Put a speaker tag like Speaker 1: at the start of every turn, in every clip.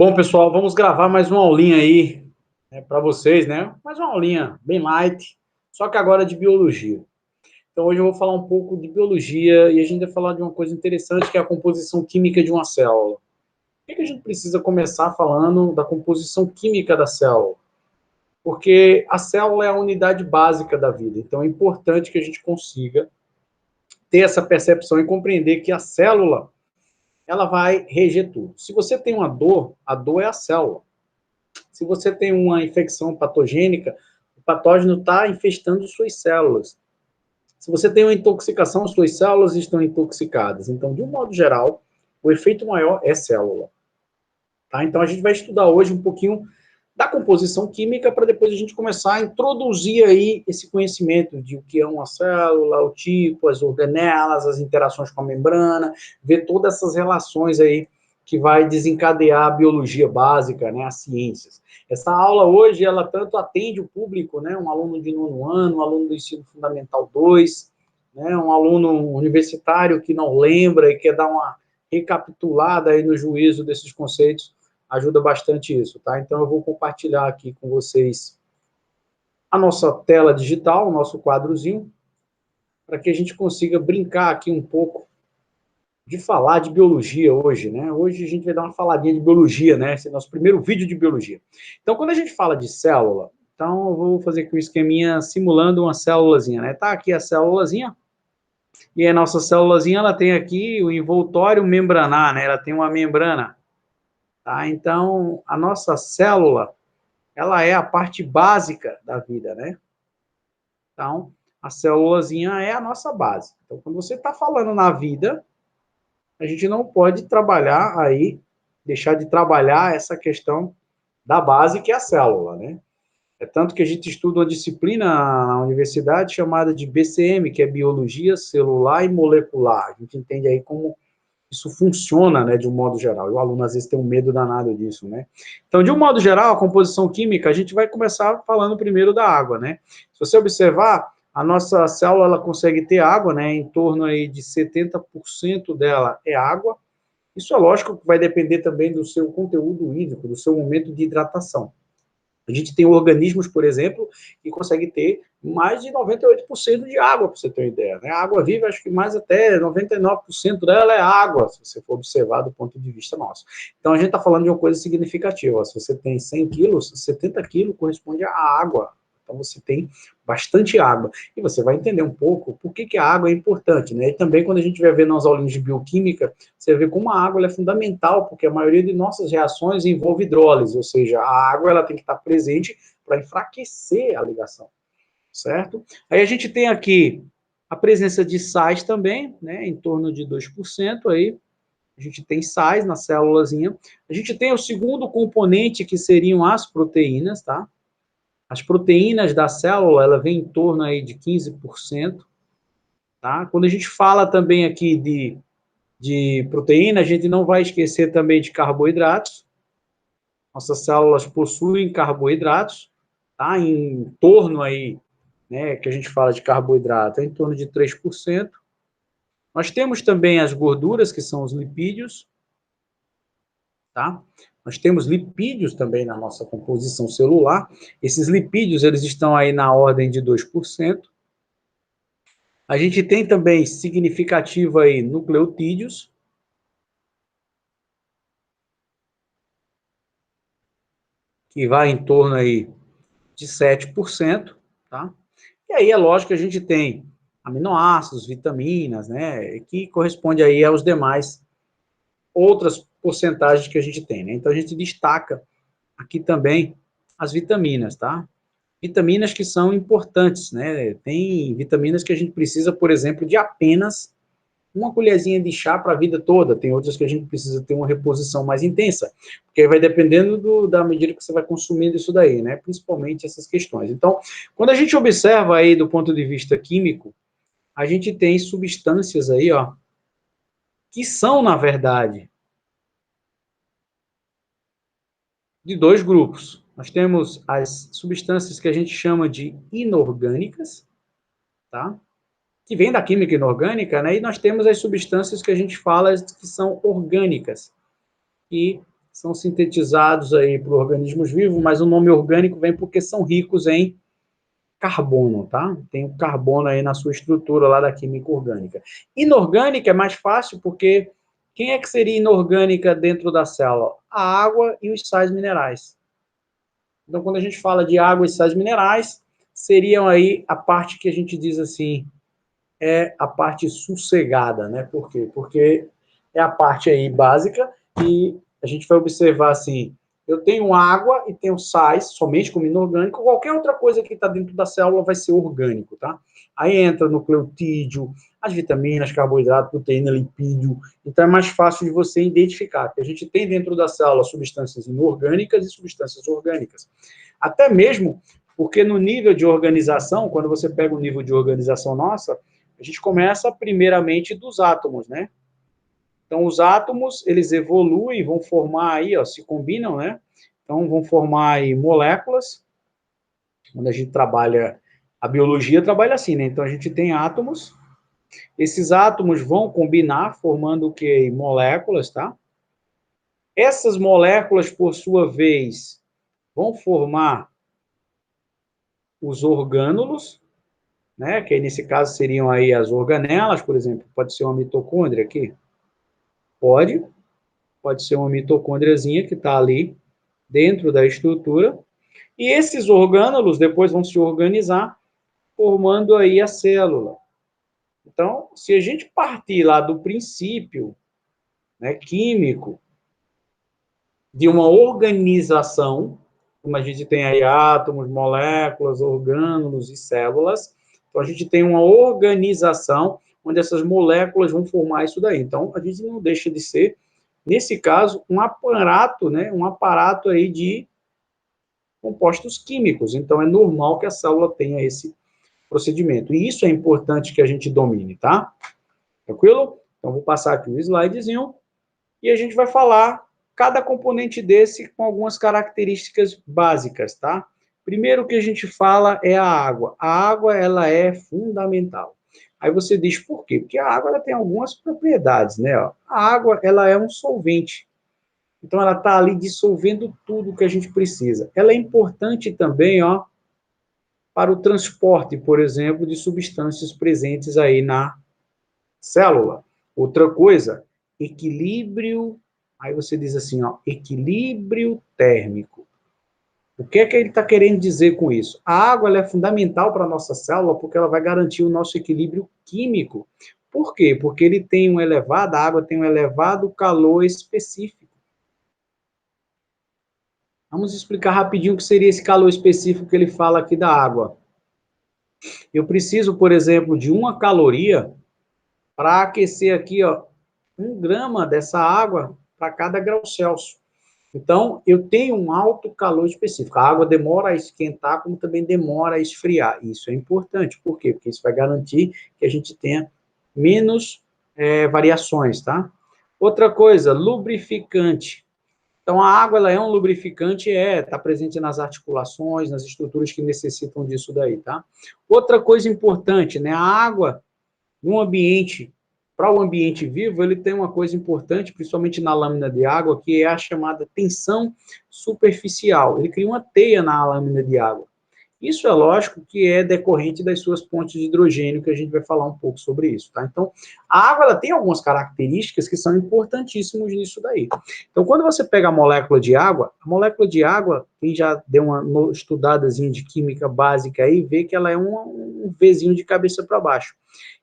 Speaker 1: Bom, pessoal, vamos gravar mais uma aulinha aí, né, para vocês, né? Mais uma aulinha bem light, só que agora de biologia. Então, hoje eu vou falar um pouco de biologia e a gente vai falar de uma coisa interessante, que é a composição química de uma célula. Por que a gente precisa começar falando da composição química da célula? Porque a célula é a unidade básica da vida, então é importante que a gente consiga ter essa percepção e compreender que a célula, ela vai reger tudo. Se você tem uma dor, a dor é a célula. Se você tem uma infecção patogênica, o patógeno está infestando suas células. Se você tem uma intoxicação, suas células estão intoxicadas. Então, de um modo geral, o efeito maior é célula. Tá? Então, a gente vai estudar hoje um pouquinho da composição química para depois a gente começar a introduzir aí esse conhecimento de o que é uma célula, o tipo, as organelas, as interações com a membrana, ver todas essas relações aí que vai desencadear a biologia básica, né, as ciências. Essa aula hoje, ela tanto atende o público, né, um aluno de nono ano, um aluno do ensino fundamental 2, né, um aluno universitário que não lembra e quer dar uma recapitulada aí no juízo desses conceitos, ajuda bastante isso, tá? Então eu vou compartilhar aqui com vocês a nossa tela digital, o nosso quadrozinho, para que a gente consiga brincar aqui um pouco de falar de biologia hoje, né? Hoje a gente vai dar uma faladinha de biologia, né? Esse é o nosso primeiro vídeo de biologia. Então, quando a gente fala de célula, então eu vou fazer aqui um esqueminha simulando uma célulazinha, né? Tá aqui a célulazinha, e a nossa célulazinha, ela tem aqui o envoltório membranar, né? Ela tem uma membrana, tá? Então, a nossa célula, ela é a parte básica da vida, né? Então, a célulazinha é a nossa base. Então, quando você está falando na vida, a gente não pode trabalhar aí, deixar de trabalhar essa questão da base, que é a célula, né? É tanto que a gente estuda uma disciplina na universidade chamada de BCM, que é Biologia Celular e Molecular. A gente entende aí como isso funciona, né, de um modo geral. E o aluno, às vezes, tem um medo danado disso, né? Então, de um modo geral, a composição química, a gente vai começar falando primeiro da água, né? Se você observar, a nossa célula, ela consegue ter água, né? Em torno aí de 70% dela é água. Isso é lógico que vai depender também do seu conteúdo hídrico, do seu momento de hidratação. A gente tem organismos, por exemplo, que conseguem ter mais de 98% de água, para você ter uma ideia. Né? A água viva, acho que mais até 99% dela é água, se você for observar do ponto de vista nosso. Então, a gente está falando de uma coisa significativa. Se você tem 100 quilos, 70 quilos corresponde à água. Então, você tem bastante água. E você vai entender um pouco por que a água é importante. Né? E também, quando a gente vai ver nas aulinhas de bioquímica, você vê como a água é fundamental, porque a maioria de nossas reações envolve hidrólise, ou seja, a água ela tem que estar presente para enfraquecer a ligação, certo? Aí a gente tem aqui a presença de sais também, né, em torno de 2%, aí a gente tem sais na célulazinha. A gente tem o segundo componente, que seriam as proteínas, tá? As proteínas da célula, ela vem em torno aí de 15%, tá? Quando a gente fala também aqui de proteína, a gente não vai esquecer também de carboidratos. Nossas células possuem carboidratos, tá? Em torno aí, né, que a gente fala de carboidrato, é em torno de 3%. Nós temos também as gorduras, que são os lipídios, tá? Nós temos lipídios também na nossa composição celular. Esses lipídios, eles estão aí na ordem de 2%. A gente tem também significativo aí nucleotídeos, que vai em torno aí de 7%, tá? E aí é lógico que a gente tem aminoácidos, vitaminas, né, que corresponde aí aos demais outras porcentagens que a gente tem, né? Então a gente destaca aqui também as vitaminas, tá? Vitaminas que são importantes, né? Tem vitaminas que a gente precisa, por exemplo, de apenas uma colherzinha de chá para a vida toda. Tem outras que a gente precisa ter uma reposição mais intensa, porque aí vai dependendo da medida que você vai consumindo isso daí, né? Principalmente essas questões. Então, quando a gente observa aí do ponto de vista químico, a gente tem substâncias aí, ó, que são, na verdade, de dois grupos. Nós temos as substâncias que a gente chama de inorgânicas, tá? Que vem da química inorgânica, né? E nós temos as substâncias que a gente fala que são orgânicas, e são sintetizados aí por organismos vivos, mas o nome orgânico vem porque são ricos em carbono, tá? Tem o carbono aí na sua estrutura lá da química orgânica. Inorgânica é mais fácil porque quem é que seria inorgânica dentro da célula? A água e os sais minerais. Então, quando a gente fala de água e sais minerais, seriam aí a parte que a gente diz assim, é a parte sossegada, né? Por quê? Porque é a parte aí básica e a gente vai observar assim, eu tenho água e tenho sais, somente como inorgânico, qualquer outra coisa que está dentro da célula vai ser orgânico, tá? Aí entra nucleotídeo, as vitaminas, carboidrato, proteína, lipídio, então é mais fácil de você identificar, porque a gente tem dentro da célula substâncias inorgânicas e substâncias orgânicas. Até mesmo porque no nível de organização, quando você pega o nível de organização nossa, a gente começa primeiramente dos átomos, né? Então, os átomos, eles evoluem, vão formar aí, ó, se combinam, né? Então, vão formar aí moléculas. Quando a gente trabalha, a biologia trabalha assim, né? Então, a gente tem átomos. Esses átomos vão combinar, formando o quê? Moléculas, tá? Essas moléculas, por sua vez, vão formar os orgânulos, né? Que aí, nesse caso seriam aí as organelas, por exemplo. Pode ser uma mitocôndria aqui? Pode ser uma mitocôndriazinha que está ali dentro da estrutura, e esses orgânulos depois vão se organizar, formando aí a célula. Então, se a gente partir lá do princípio, né, químico, de uma organização, como a gente tem aí átomos, moléculas, orgânulos e células, então a gente tem uma organização onde essas moléculas vão formar isso daí. Então, a gente não deixa de ser, nesse caso, um aparato, né, um aparato aí de compostos químicos. Então, é normal que a célula tenha esse procedimento. E isso é importante que a gente domine, tá? Tranquilo? Então, vou passar aqui o slidezinho e a gente vai falar cada componente desse com algumas características básicas, tá? Primeiro que a gente fala é a água. A água, ela é fundamental. Aí você diz por quê? Porque a água ela tem algumas propriedades, né? A água, ela é um solvente. Então, ela está ali dissolvendo tudo que a gente precisa. Ela é importante também, ó, para o transporte, por exemplo, de substâncias presentes aí na célula. Outra coisa, equilíbrio, aí você diz assim, ó, equilíbrio térmico. O que é que ele está querendo dizer com isso? A água ela é fundamental para a nossa célula porque ela vai garantir o nosso equilíbrio químico. Por quê? Porque ele tem um elevado, a água tem um elevado calor específico. Vamos explicar rapidinho o que seria esse calor específico que ele fala aqui da água. Eu preciso, por exemplo, de 1 caloria para aquecer aqui, ó, 1 grama dessa água para cada grau Celsius. Então, eu tenho um alto calor específico. A água demora a esquentar, como também demora a esfriar. Isso é importante. Por quê? Porque isso vai garantir que a gente tenha menos variações, tá? Outra coisa, lubrificante. Então, a água ela é um lubrificante, está presente nas articulações, nas estruturas que necessitam disso daí, tá? Outra coisa importante, né? A água, no ambiente, para o ambiente vivo, ele tem uma coisa importante, principalmente na lâmina de água, que é a chamada tensão superficial. Ele cria uma teia na lâmina de água. Isso é lógico que é decorrente das suas pontes de hidrogênio, que a gente vai falar um pouco sobre isso, tá? Então, a água ela tem algumas características que são importantíssimas nisso daí. Então, quando você pega a molécula de água, quem já deu uma estudadazinha de química básica aí, vê que ela é um Vzinho de cabeça para baixo.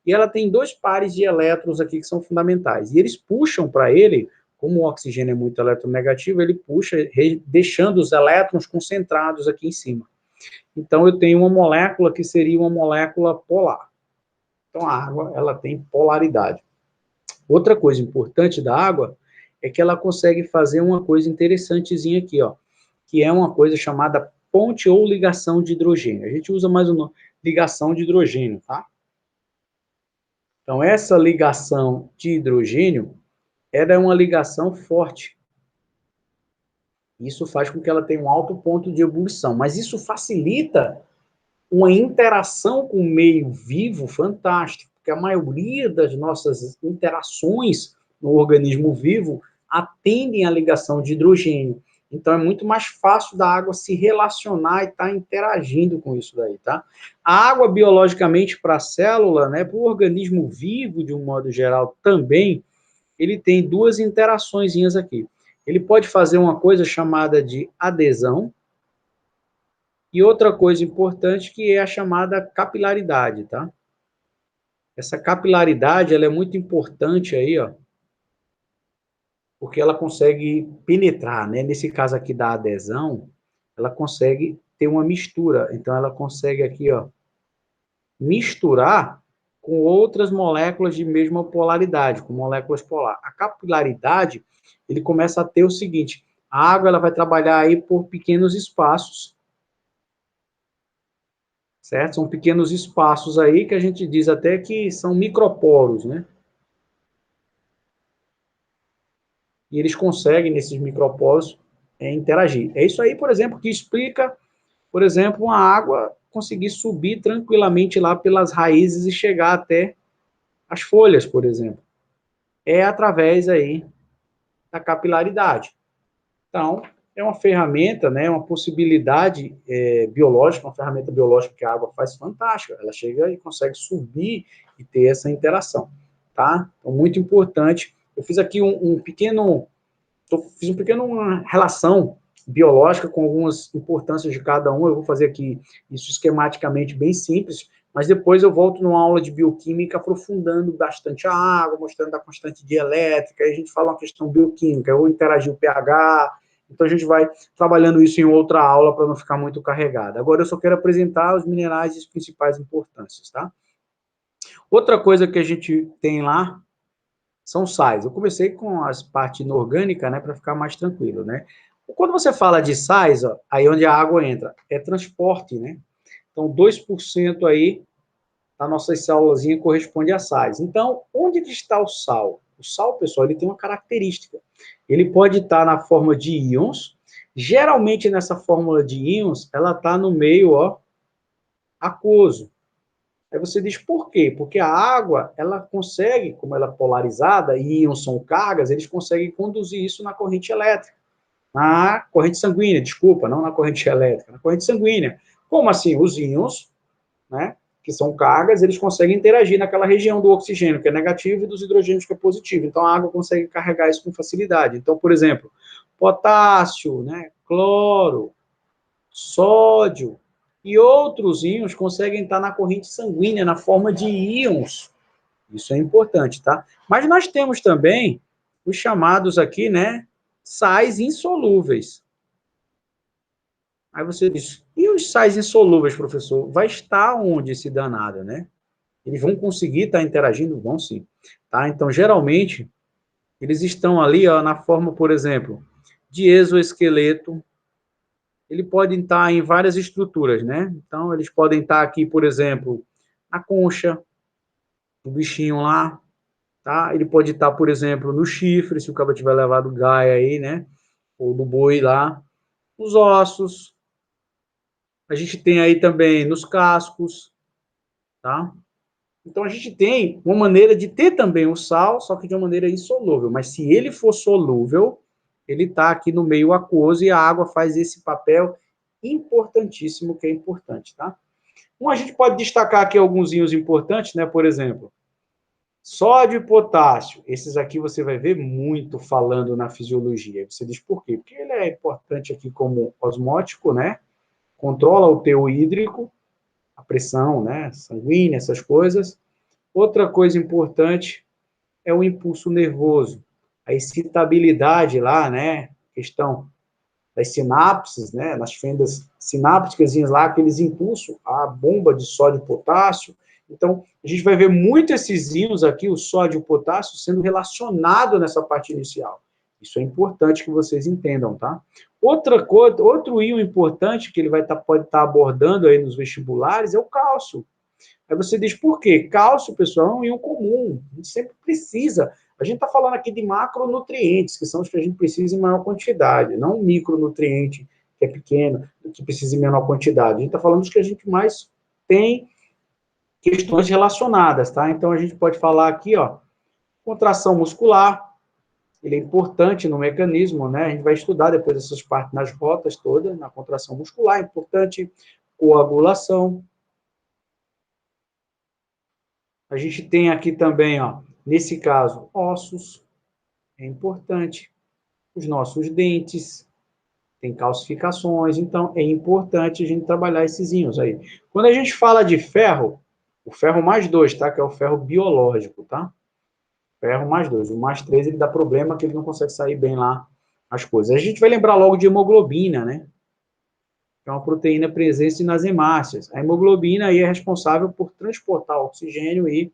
Speaker 1: E ela tem 2 pares de elétrons aqui que são fundamentais. E eles puxam para ele, como o oxigênio é muito eletronegativo, ele puxa, deixando os elétrons concentrados aqui em cima. Então, eu tenho uma molécula que seria uma molécula polar. Então, a água, ela tem polaridade. Outra coisa importante da água é que ela consegue fazer uma coisa interessantezinha aqui, ó, que é uma coisa chamada ponte ou ligação de hidrogênio. A gente usa mais uma ligação de hidrogênio, tá? Então, essa ligação de hidrogênio, ela é uma ligação forte. Isso faz com que ela tenha um alto ponto de ebulição, mas isso facilita uma interação com o meio vivo fantástico, porque a maioria das nossas interações no organismo vivo atendem à ligação de hidrogênio. Então, é muito mais fácil da água se relacionar e estar interagindo com isso daí, tá? A água, biologicamente, para a célula, né, para o organismo vivo, de um modo geral, também, ele tem duas interaçõezinhas aqui. Ele pode fazer uma coisa chamada de adesão, e outra coisa importante que é a chamada capilaridade, tá? Essa capilaridade, ela é muito importante aí, ó, porque ela consegue penetrar, né? Nesse caso aqui da adesão, ela consegue ter uma mistura. Então, ela consegue aqui, ó, misturar com outras moléculas de mesma polaridade, com moléculas polares. A capilaridade, ele começa a ter o seguinte, a água ela vai trabalhar aí por pequenos espaços, certo? São pequenos espaços aí que a gente diz até que são microporos, né? E eles conseguem, nesses microporos, interagir. É isso aí, por exemplo, que explica, por exemplo, uma água conseguir subir tranquilamente lá pelas raízes e chegar até as folhas, por exemplo. É através aí da capilaridade. Então, é uma ferramenta, né, uma possibilidade biológica, uma ferramenta biológica que a água faz fantástica. Ela chega e consegue subir e ter essa interação, tá? Então, muito importante. Eu fiz aqui fiz uma pequena relação biológica com algumas importâncias de cada um. Eu vou fazer aqui isso esquematicamente bem simples, mas depois eu volto numa aula de bioquímica aprofundando bastante a água, mostrando a constante dielétrica, aí a gente fala uma questão bioquímica, ou interagir o pH, então a gente vai trabalhando isso em outra aula para não ficar muito carregado. Agora eu só quero apresentar os minerais e as principais importâncias, tá? Outra coisa que a gente tem lá são sais. Eu comecei com as partes inorgânicas, né, para ficar mais tranquilo, né? Quando você fala de sais, ó, aí onde a água entra, é transporte, né? Então, 2% aí da nossa células corresponde a sais. Então, onde que está o sal? O sal, pessoal, ele tem uma característica. Ele pode estar na forma de íons. Geralmente, nessa fórmula de íons, ela está no meio, ó, aquoso. Aí você diz, por quê? Porque a água, ela consegue, como ela é polarizada, e íons são cargas, eles conseguem conduzir isso na corrente elétrica. Na corrente sanguínea, desculpa, não na corrente elétrica, na corrente sanguínea. Como assim? Os íons, né, que são cargas, eles conseguem interagir naquela região do oxigênio, que é negativo, e dos hidrogênios, que é positivo. Então, a água consegue carregar isso com facilidade. Então, por exemplo, potássio, né, cloro, sódio e outros íons conseguem estar na corrente sanguínea, na forma de íons. Isso é importante, tá? Mas nós temos também os chamados aqui, né, sais insolúveis. Aí você diz, e os sais insolúveis, professor? Vai estar onde esse danado, né? Eles vão conseguir estar interagindo? Vão sim. Tá? Então, geralmente, eles estão ali ó, na forma, por exemplo, de exoesqueleto. Ele pode estar em várias estruturas, né? Então, eles podem estar aqui, por exemplo, na concha do bichinho lá, tá? Ele pode estar, por exemplo, no chifre, se o cabo tiver levado gaia aí, né? Ou do boi lá. Os ossos. A gente tem aí também nos cascos, tá? Então, a gente tem uma maneira de ter também o sal, só que de uma maneira insolúvel. Mas se ele for solúvel, ele está aqui no meio aquoso e a água faz esse papel importantíssimo, que é importante, tá? A gente pode destacar aqui alguns íons importantes, né? Por exemplo, sódio e potássio. Esses aqui você vai ver muito falando na fisiologia. Você diz por quê? Porque ele é importante aqui como osmótico, né? Controla o teor hídrico, a pressão, né? Sanguínea, essas coisas. Outra coisa importante é o impulso nervoso. A excitabilidade lá, né? Questão das sinapses, né, nas fendas sinápticas lá, aqueles impulsos, a bomba de sódio e potássio. Então, a gente vai ver muito esses íons aqui, o sódio e o potássio, sendo relacionado nessa parte inicial. Isso é importante que vocês entendam, tá? Outra coisa, outro íon importante que ele pode estar abordando aí nos vestibulares é o cálcio. Aí você diz, por quê? Cálcio, pessoal, é um íon comum. A gente sempre precisa. A gente está falando aqui de macronutrientes, que são os que a gente precisa em maior quantidade, não um micronutriente, que é pequeno, que precisa em menor quantidade. A gente está falando dos que a gente mais tem questões relacionadas, tá? Então, a gente pode falar aqui, ó, contração muscular, ele é importante no mecanismo, né? A gente vai estudar depois essas partes nas rotas todas, na contração muscular, é importante coagulação. A gente tem aqui também, ó, nesse caso, ossos, é importante. Os nossos dentes, tem calcificações, então é importante a gente trabalhar esses íons aí. Quando a gente fala de ferro, o ferro mais 2, tá? Que é o ferro biológico, tá? Ferro mais 2. O mais 3 ele dá problema que ele não consegue sair bem lá as coisas. A gente vai lembrar logo de hemoglobina, né? Que é uma proteína presente nas hemácias. A hemoglobina aí é responsável por transportar oxigênio e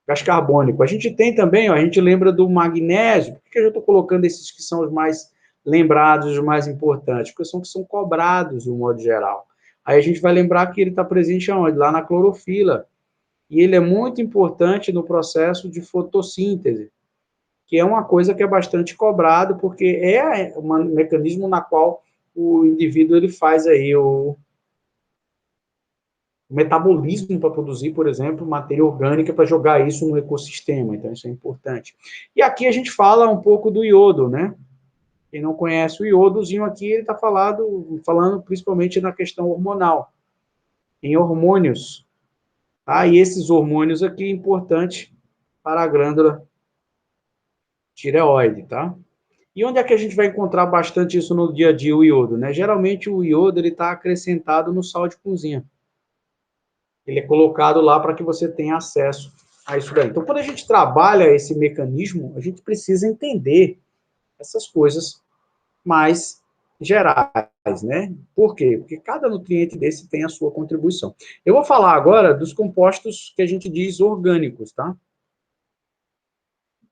Speaker 1: gás carbônico. A gente tem também, ó, a gente lembra do magnésio. Por que eu estou colocando esses que são os mais lembrados, os mais importantes? Porque são que são cobrados, de um modo geral. Aí a gente vai lembrar que ele está presente aonde? Lá na clorofila. E ele é muito importante no processo de fotossíntese, que é uma coisa que é bastante cobrado, porque é um mecanismo na qual o indivíduo ele faz aí o metabolismo para produzir, por exemplo, matéria orgânica para jogar isso no ecossistema. Então, isso é importante. E aqui a gente fala um pouco do iodo, né? Quem não conhece o iodozinho aqui, ele está falando principalmente na questão hormonal, em hormônios. Tá? E esses hormônios aqui é importante para a glândula tireoide, tá? E onde é que a gente vai encontrar bastante isso no dia a dia, o iodo, né? Geralmente o iodo ele está acrescentado no sal de cozinha. Ele é colocado lá para que você tenha acesso a isso daí. Então, quando a gente trabalha esse mecanismo, a gente precisa entender essas coisas mais gerais, né? Por quê? Porque cada nutriente desse tem a sua contribuição. Eu vou falar agora dos compostos que a gente diz orgânicos, tá?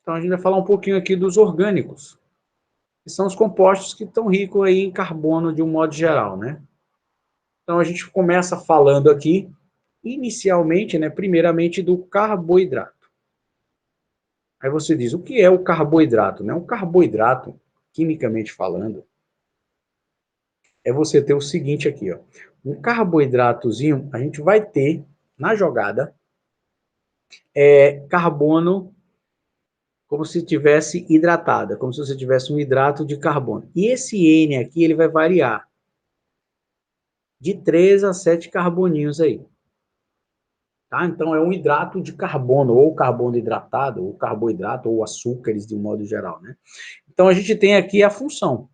Speaker 1: Então, a gente vai falar um pouquinho aqui dos orgânicos, que são os compostos que estão ricos aí em carbono de um modo geral, né? Então, a gente começa falando aqui, inicialmente, né, primeiramente, do carboidrato. Aí você diz, o que é o carboidrato? Né? O carboidrato, quimicamente falando, é você ter o seguinte aqui, ó. Um carboidratozinho, a gente vai ter, na jogada, carbono como se tivesse hidratada, como se você tivesse um hidrato de carbono. E esse N aqui, ele vai variar de 3 a 7 carboninhos aí. Tá? Então, é um hidrato de carbono, ou carbono hidratado, ou carboidrato, ou açúcares, de um modo geral, né? Então, a gente tem aqui a função.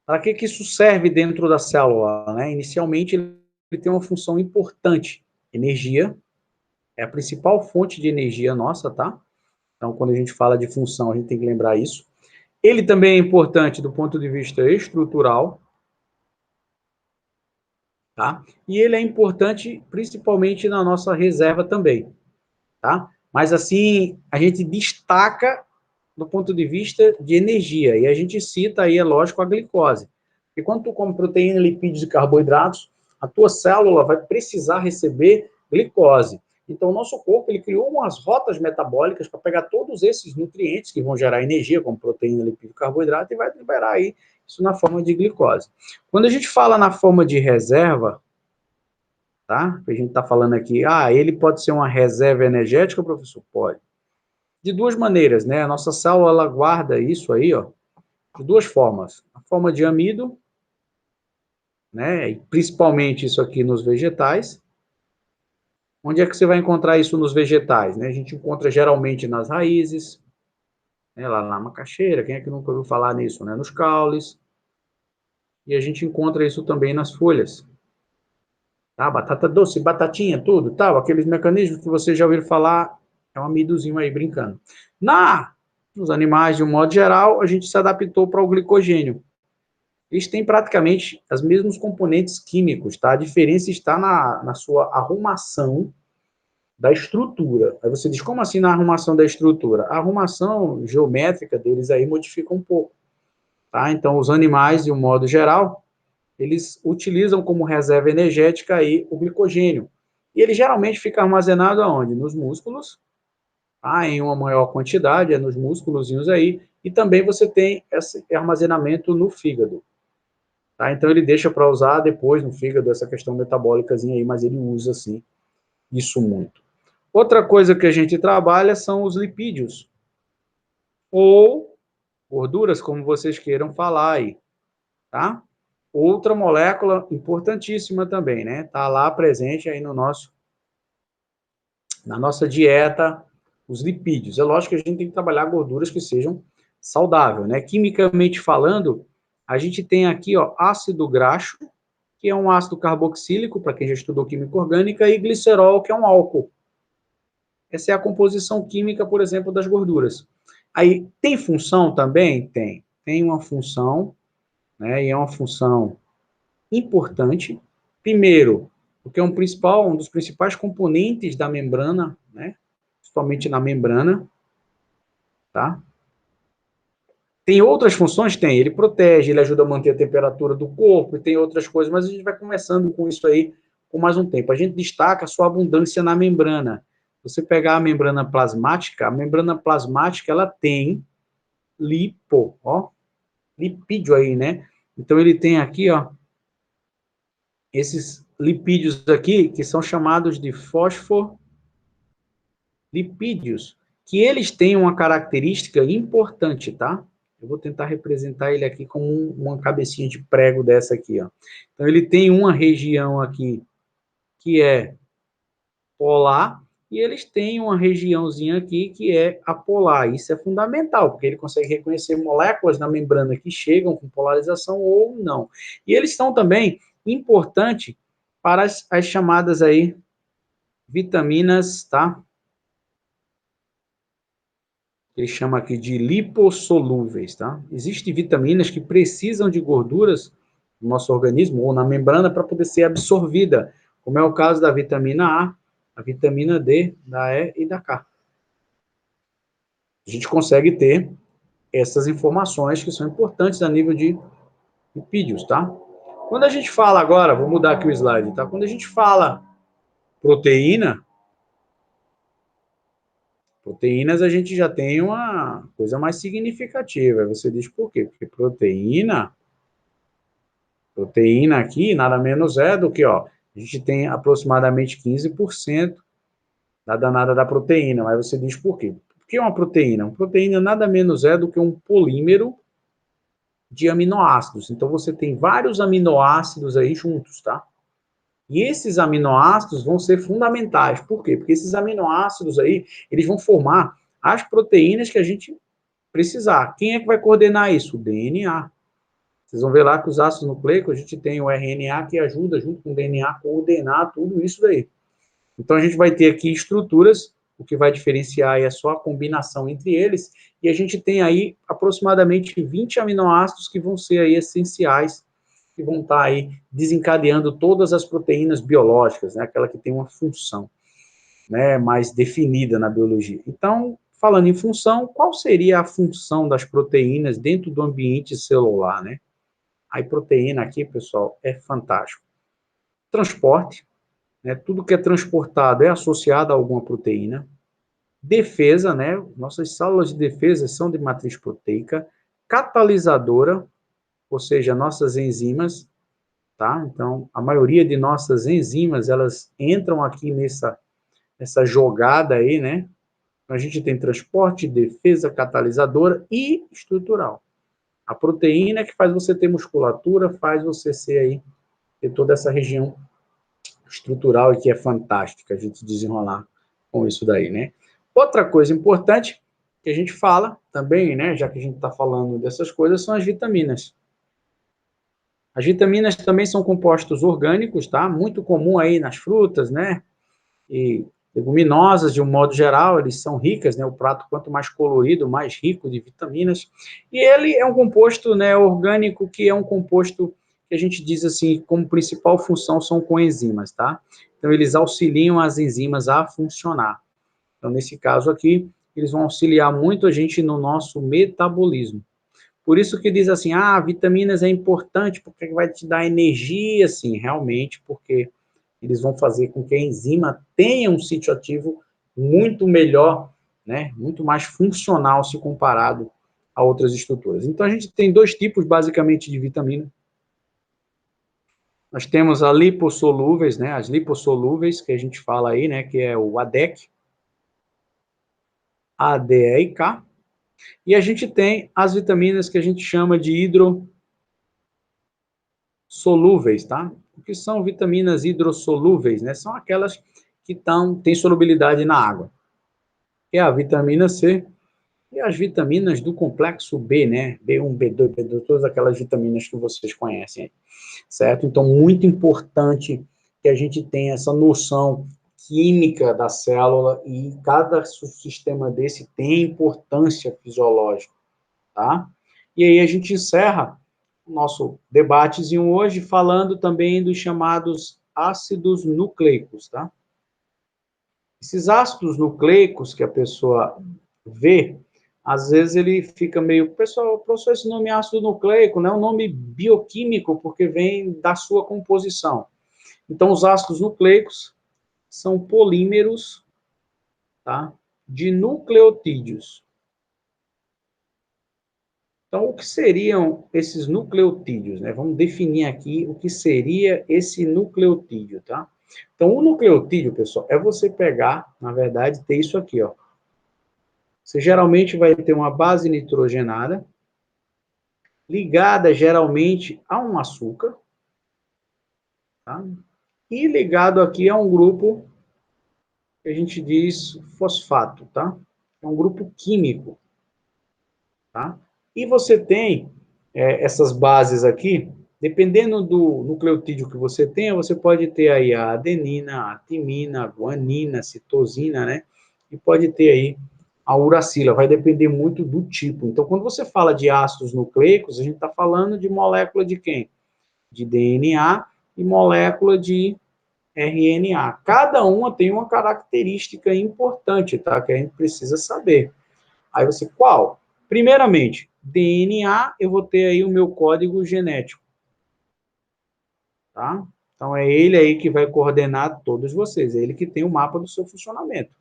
Speaker 1: Para que isso serve dentro da célula? Né? Inicialmente, ele tem uma função importante. Energia é a principal fonte de energia nossa, tá? Então, quando a gente fala de função, a gente tem que lembrar isso. Ele também é importante do ponto de vista estrutural, tá? E ele é importante principalmente na nossa reserva também, tá? Mas assim, a gente destaca do ponto de vista de energia, e a gente cita aí, é lógico, a glicose. E quando tu come proteína, lipídios e carboidratos, a tua célula vai precisar receber glicose. Então, o nosso corpo ele criou umas rotas metabólicas para pegar todos esses nutrientes que vão gerar energia, como proteína, lipídio e carboidrato, e vai liberar aí isso na forma de glicose. Quando a gente fala na forma de reserva, tá? A gente está falando aqui, ele pode ser uma reserva energética, professor? Pode. De duas maneiras, né? A nossa célula, ela guarda isso aí, ó, de duas formas. A forma de amido, né? E principalmente isso aqui nos vegetais. Onde é que você vai encontrar isso nos vegetais? Né? A gente encontra geralmente nas raízes, né? Lá na macaxeira, quem é que nunca ouviu falar nisso? Né? Nos caules. E a gente encontra isso também nas folhas. Tá? Batata doce, batatinha, tudo, tal. Aqueles mecanismos que você já ouviu falar, é um amidozinho aí brincando. Nos animais, de um modo geral, a gente se adaptou para o glicogênio. Eles têm praticamente os mesmos componentes químicos, tá? A diferença está na sua arrumação da estrutura. Aí você diz, como assim na arrumação da estrutura? A arrumação geométrica deles aí modifica um pouco, tá? Então, os animais, de um modo geral, eles utilizam como reserva energética aí o glicogênio. E ele geralmente fica armazenado aonde? Nos músculos, tá? Em uma maior quantidade, é nos músculozinhos aí, e também você tem esse armazenamento no fígado. Tá? Então, ele deixa para usar depois no fígado, essa questão metabólicazinha aí, mas ele usa, sim, isso muito. Outra coisa que a gente trabalha são os lipídios. ou gorduras, como vocês queiram falar aí, tá? Outra molécula importantíssima também, né? Tá lá presente aí na nossa dieta, os lipídios. É lógico que a gente tem que trabalhar gorduras que sejam saudáveis, né? Quimicamente falando, a gente tem aqui, ó, ácido graxo, que é um ácido carboxílico, para quem já estudou química orgânica, e glicerol, que é um álcool. Essa é a composição química, por exemplo, das gorduras. Aí, tem função também? Tem. Tem uma função, né? E é uma função importante. Primeiro, porque é um dos principais componentes da membrana, né? Principalmente na membrana, tá? Tem outras funções? Tem. Ele protege, ele ajuda a manter a temperatura do corpo, e tem outras coisas, mas a gente vai começando com isso aí por mais um tempo. A gente destaca a sua abundância na membrana. Você pegar a membrana plasmática, ela tem lipídio aí, né? Então, ele tem aqui, ó, esses lipídios aqui, que são chamados de fosfolipídios, que eles têm uma característica importante, tá? Eu vou tentar representar ele aqui como uma cabecinha de prego dessa aqui, ó. Então, ele tem uma região aqui que é polar, e eles têm uma regiãozinha aqui que é apolar. Isso é fundamental, porque ele consegue reconhecer moléculas na membrana que chegam com polarização ou não. E eles são também importantes para as chamadas aí vitaminas, tá? Ele chama aqui de lipossolúveis, tá? Existem vitaminas que precisam de gorduras no nosso organismo ou na membrana para poder ser absorvida, como é o caso da vitamina A, a vitamina D, da E e da K. A gente consegue ter essas informações que são importantes a nível de lipídios, tá? Quando a gente fala agora, vou mudar aqui o slide, tá? Quando a gente fala proteína, proteínas a gente já tem uma coisa mais significativa. Você diz por quê? Porque proteína aqui nada menos é do que, ó, a gente tem aproximadamente 15% da danada da proteína, mas você diz por quê? O que é uma proteína? Uma proteína nada menos é do que um polímero de aminoácidos. Então, você tem vários aminoácidos aí juntos, tá? E esses aminoácidos vão ser fundamentais. Por quê? Porque esses aminoácidos aí, eles vão formar as proteínas que a gente precisar. Quem é que vai coordenar isso? O DNA. Vocês vão ver lá que os ácidos nucleicos, a gente tem o RNA que ajuda, junto com o DNA, a coordenar tudo isso daí. Então, a gente vai ter aqui estruturas, o que vai diferenciar é só a combinação entre eles, e a gente tem aí aproximadamente 20 aminoácidos que vão ser aí essenciais, que vão estar aí desencadeando todas as proteínas biológicas, né, aquela que tem uma função, né, mais definida na biologia. Então, falando em função, qual seria a função das proteínas dentro do ambiente celular, né? A proteína aqui, pessoal, é fantástico. Transporte, né? Tudo que é transportado é associado a alguma proteína. Defesa, né? Nossas células de defesa são de matriz proteica. Catalisadora, ou seja, nossas enzimas, tá? Então, a maioria de nossas enzimas, elas entram aqui nessa jogada aí, né? A gente tem transporte, defesa, catalisadora e estrutural. A proteína que faz você ter musculatura, faz você ser aí, ter toda essa região estrutural e que é fantástica a gente desenrolar com isso daí, né? Outra coisa importante que a gente fala também, né, já que a gente está falando dessas coisas, são as vitaminas. As vitaminas também são compostos orgânicos, tá? Muito comum aí nas frutas, né? E leguminosas, de um modo geral, eles são ricas, né? O prato, quanto mais colorido, mais rico de vitaminas. E ele é um composto, né, orgânico, que é um composto que a gente diz assim, como principal função são coenzimas, tá? Então, eles auxiliam as enzimas a funcionar. Então, nesse caso aqui, eles vão auxiliar muito a gente no nosso metabolismo. Por isso que diz assim, vitaminas é importante porque vai te dar energia, sim, realmente, porque eles vão fazer com que a enzima tenha um sítio ativo muito melhor, né, muito mais funcional se comparado a outras estruturas. Então, a gente tem dois tipos, basicamente, de vitamina. Nós temos a lipossolúveis, né, as lipossolúveis, que a gente fala aí, né, que é o ADEK, A, D, E e K, E a gente tem as vitaminas que a gente chama de hidrossolúveis, tá? O que são vitaminas hidrossolúveis, né? São aquelas que têm solubilidade na água, que é a vitamina C e as vitaminas do complexo B, né? B1, B2, B2, todas aquelas vitaminas que vocês conhecem, certo? Então, muito importante que a gente tenha essa noção química da célula e cada subsistema desse tem importância fisiológica, tá? E aí a gente encerra o nosso debatezinho hoje falando também dos chamados ácidos nucleicos, tá? Esses ácidos nucleicos que a pessoa vê, às vezes ele fica meio, pessoal, professor, esse nome ácido nucleico não é um nome bioquímico porque vem da sua composição. Então, os ácidos nucleicos são polímeros, tá, de nucleotídeos. Então, o que seriam esses nucleotídeos, né? Vamos definir aqui o que seria esse nucleotídeo, tá? Então, o nucleotídeo, pessoal, é você pegar, na verdade, ter isso aqui, ó. Você geralmente vai ter uma base nitrogenada, ligada geralmente a um açúcar, tá? E ligado aqui a um grupo que a gente diz fosfato, tá? É um grupo químico, tá? E você tem essas bases aqui, dependendo do nucleotídeo que você tenha, você pode ter aí a adenina, a timina, a guanina, a citosina, né? E pode ter aí a uracila, vai depender muito do tipo. Então, quando você fala de ácidos nucleicos, a gente está falando de molécula de quem? De DNA e molécula de RNA. Cada uma tem uma característica importante, tá? Que a gente precisa saber. Aí você, qual? Primeiramente, DNA, eu vou ter aí o meu código genético, tá? Então, é ele aí que vai coordenar todos vocês, é ele que tem o mapa do seu funcionamento,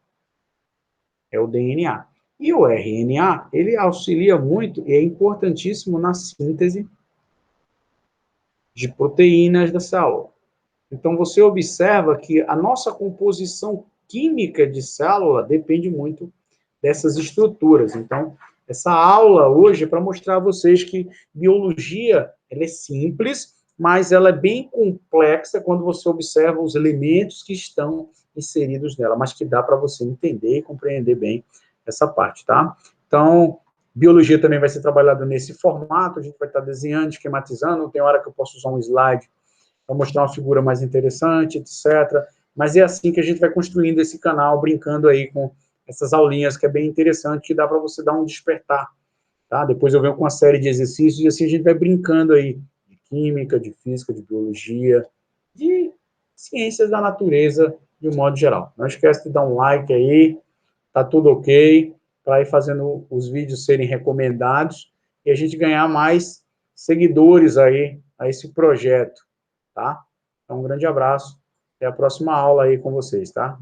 Speaker 1: é o DNA. E o RNA, ele auxilia muito e é importantíssimo na síntese de proteínas da célula. Então, você observa que a nossa composição química de célula depende muito dessas estruturas. Então, essa aula hoje é para mostrar a vocês que biologia ela é simples, mas ela é bem complexa quando você observa os elementos que estão inseridos nela, mas que dá para você entender e compreender bem essa parte, tá? Então, biologia também vai ser trabalhada nesse formato, a gente vai estar desenhando, esquematizando, tem hora que eu posso usar um slide para mostrar uma figura mais interessante, etc. Mas é assim que a gente vai construindo esse canal, brincando aí com essas aulinhas, que é bem interessante, que dá para você dar um despertar, tá? Depois eu venho com uma série de exercícios e assim a gente vai brincando aí de química, de física, de biologia, de ciências da natureza de um modo geral. Não esquece de dar um like aí, tá tudo ok, para ir fazendo os vídeos serem recomendados e a gente ganhar mais seguidores aí a esse projeto, tá? Então, um grande abraço, até a próxima aula aí com vocês, tá?